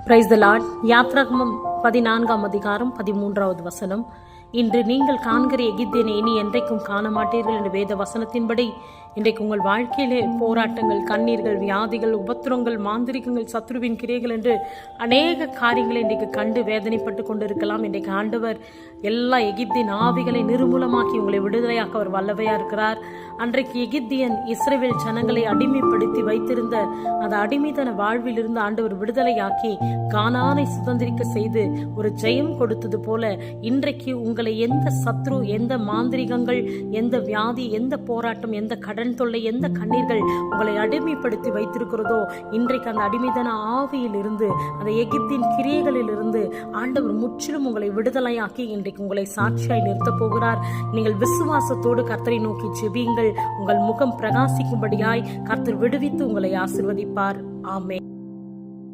Praise the Lord. யாத்ராகமம் 14ஆம் அதிகாரம் 13வது வசனம். இன்று நீங்கள் காண்கிற எகிப்தியனை இனி என்றைக்கும் காண மாட்டீர்கள் என்ற வேத வசனத்தின்படி இன்றைக்கு உங்கள் வாழ்க்கையிலே போராட்டங்கள், கண்ணீர்கள், வியாதிகள், உபத்திரங்கள், மாந்திரிகங்கள், சத்ருவின் கிரைகள் என்று அநேக காரியங்களை இன்றைக்கு கண்டு வேதனைப்பட்டு கொண்டிருக்கலாம். இன்றைக்கு ஆண்டவர் எல்லா எகிப்தின் ஆவிகளை நிர்மூலமாக்கி உங்களை விடுதலையாக்க அவர் வல்லவையா இருக்கிறார். அன்றைக்கு எகிப்தியன் இஸ்ரவேல் ஜனங்களை அடிமைப்படுத்தி வைத்திருந்த அந்த அடிமைத்தன வாழ்வில் இருந்து ஆண்டவர் விடுதலையாக்கி கானானை சுதந்திரிக்க செய்து ஒரு ஜெயம் கொடுத்தது போல இன்றைக்கு உங்களை எந்த சத்ரு, எந்த மாந்திரிகங்கள், எந்த வியாதி, எந்த போராட்டம், எந்த கடன் தொல்லை, எந்த கண்ணீர்கள் உங்களை அடிமைப்படுத்தி வைத்திருக்கிறதோ இன்றைக்கு அந்த அடிமைத்தன ஆவியில் இருந்து, அந்த எகிப்தின் கிரியைகளில் இருந்து ஆண்டவர் முற்றிலும் உங்களை விடுதலையாக்கி இன்றைக்கு உங்களை சாட்சியாய் நிறுத்த போகிறார். நீங்கள் விசுவாசத்தோடு கர்த்தரை நோக்கி ஜெபியுங்கள். உங்கள் முகம் பிரகாசிக்கும்படியாய் கர்த்தர் விடுவித்து உங்களை ஆசீர்வதிப்பார். ஆமென்.